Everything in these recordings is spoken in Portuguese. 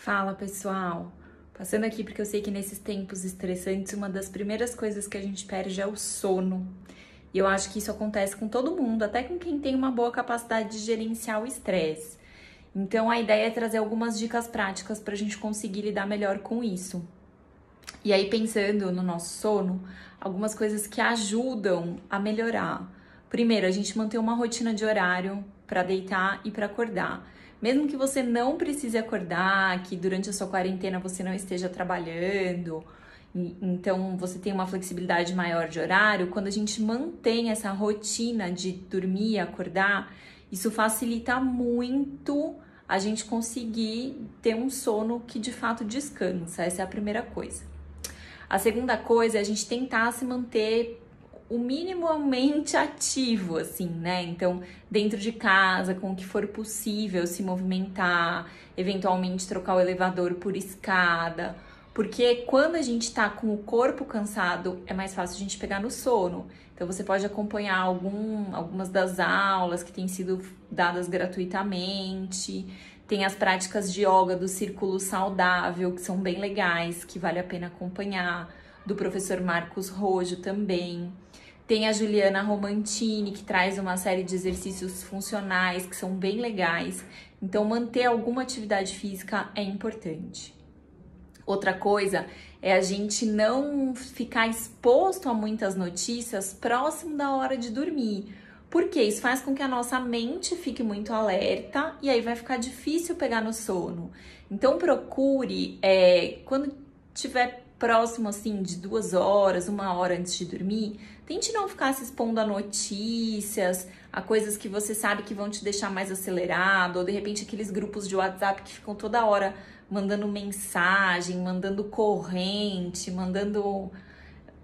Fala, pessoal! Passando aqui porque eu sei que nesses tempos estressantes, uma das primeiras coisas que a gente perde é o sono. E eu acho que isso acontece com todo mundo, até com quem tem uma boa capacidade de gerenciar o estresse. Então, a ideia é trazer algumas dicas práticas para a gente conseguir lidar melhor com isso. E aí, pensando no nosso sono, algumas coisas que ajudam a melhorar. Primeiro, a gente manter uma rotina de horário para deitar e para acordar. Mesmo que você não precise acordar, que durante a sua quarentena você não esteja trabalhando, então você tem uma flexibilidade maior de horário, quando a gente mantém essa rotina de dormir e acordar, isso facilita muito a gente conseguir ter um sono que de fato descansa. Essa é a primeira coisa. A segunda coisa é a gente tentar se manter o minimamente ativo, assim, né? Então, dentro de casa, com o que for possível, se movimentar, eventualmente trocar o elevador por escada, porque quando a gente tá com o corpo cansado, é mais fácil a gente pegar no sono. Então, você pode acompanhar algumas das aulas que têm sido dadas gratuitamente. Tem as práticas de yoga do Círculo Saudável, que são bem legais, que vale a pena acompanhar, do professor Marcos Rojo também. Tem a Juliana Romantini, que traz uma série de exercícios funcionais, que são bem legais. Então, manter alguma atividade física é importante. Outra coisa é a gente não ficar exposto a muitas notícias próximo da hora de dormir. Porque isso faz com que a nossa mente fique muito alerta e aí vai ficar difícil pegar no sono. Então procure, quando tiver próximo assim de 2 horas, 1 hora antes de dormir, tente não ficar se expondo a notícias, a coisas que você sabe que vão te deixar mais acelerado, ou de repente aqueles grupos de WhatsApp que ficam toda hora mandando mensagem, mandando corrente,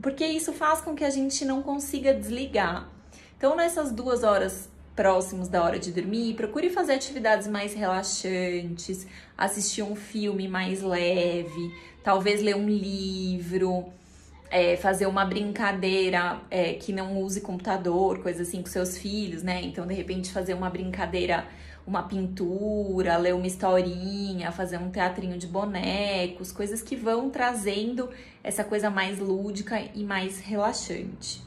porque isso faz com que a gente não consiga desligar. Então, nessas 2 horas próximos da hora de dormir, procure fazer atividades mais relaxantes, assistir um filme mais leve, talvez ler um livro, fazer uma brincadeira que não use computador, coisa assim com seus filhos, né? Então, de repente, fazer uma brincadeira, uma pintura, ler uma historinha, fazer um teatrinho de bonecos, coisas que vão trazendo essa coisa mais lúdica e mais relaxante.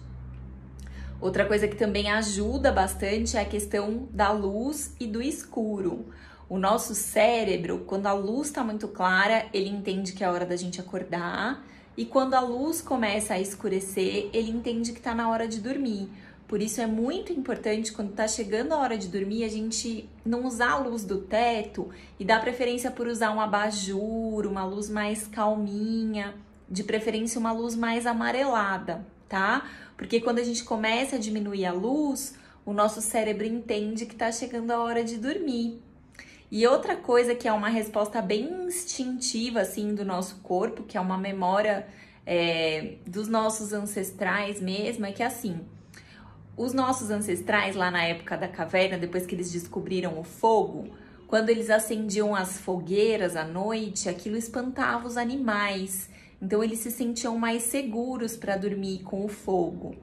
Outra coisa que também ajuda bastante é a questão da luz e do escuro. O nosso cérebro, quando a luz está muito clara, ele entende que é a hora da gente acordar, e quando a luz começa a escurecer, ele entende que está na hora de dormir. Por isso é muito importante, quando está chegando a hora de dormir, a gente não usar a luz do teto e dar preferência por usar um abajur, uma luz mais calminha, de preferência uma luz mais amarelada, tá? Porque quando a gente começa a diminuir a luz, o nosso cérebro entende que está chegando a hora de dormir. E outra coisa que é uma resposta bem instintiva, assim, do nosso corpo, que é uma memória dos nossos ancestrais mesmo, é que assim, os nossos ancestrais lá na época da caverna, depois que eles descobriram o fogo, quando eles acendiam as fogueiras à noite, aquilo espantava os animais. Então, eles se sentiam mais seguros para dormir com o fogo.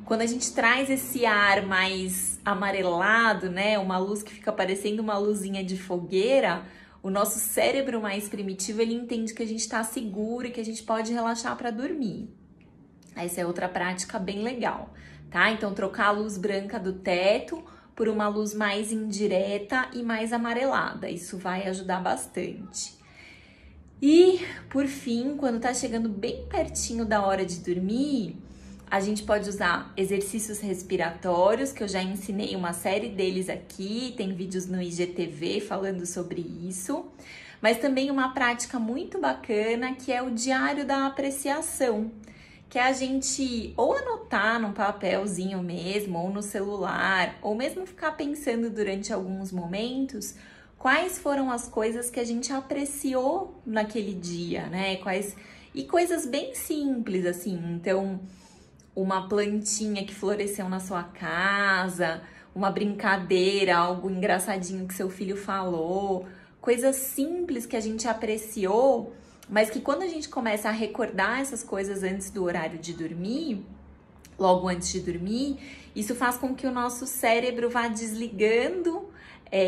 Quando a gente traz esse ar mais amarelado, né, uma luz que fica parecendo uma luzinha de fogueira, o nosso cérebro mais primitivo, ele entende que a gente está seguro e que a gente pode relaxar para dormir. Essa é outra prática bem legal, tá? Então, trocar a luz branca do teto por uma luz mais indireta e mais amarelada. Isso vai ajudar bastante. E, por fim, quando tá chegando bem pertinho da hora de dormir, a gente pode usar exercícios respiratórios, que eu já ensinei uma série deles aqui, tem vídeos no IGTV falando sobre isso, mas também uma prática muito bacana, que é o diário da apreciação, que é a gente ou anotar num papelzinho mesmo, ou no celular, ou mesmo ficar pensando durante alguns momentos quais foram as coisas que a gente apreciou naquele dia, né? E coisas bem simples, assim. Então, uma plantinha que floresceu na sua casa, uma brincadeira, algo engraçadinho que seu filho falou, coisas simples que a gente apreciou, mas que quando a gente começa a recordar essas coisas antes do horário de dormir, logo antes de dormir, isso faz com que o nosso cérebro vá desligando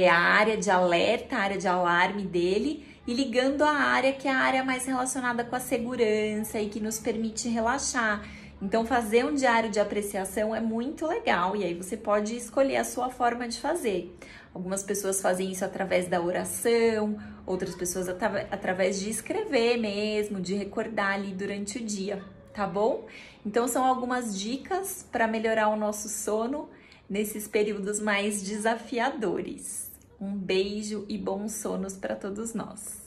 a área de alerta, a área de alarme dele, e ligando a área que é a área mais relacionada com a segurança e que nos permite relaxar. Então, fazer um diário de apreciação é muito legal e aí você pode escolher a sua forma de fazer. Algumas pessoas fazem isso através da oração, outras pessoas através de escrever mesmo, de recordar ali durante o dia, tá bom? Então, são algumas dicas para melhorar o nosso sono nesses períodos mais desafiadores. Um beijo e bons sonos para todos nós.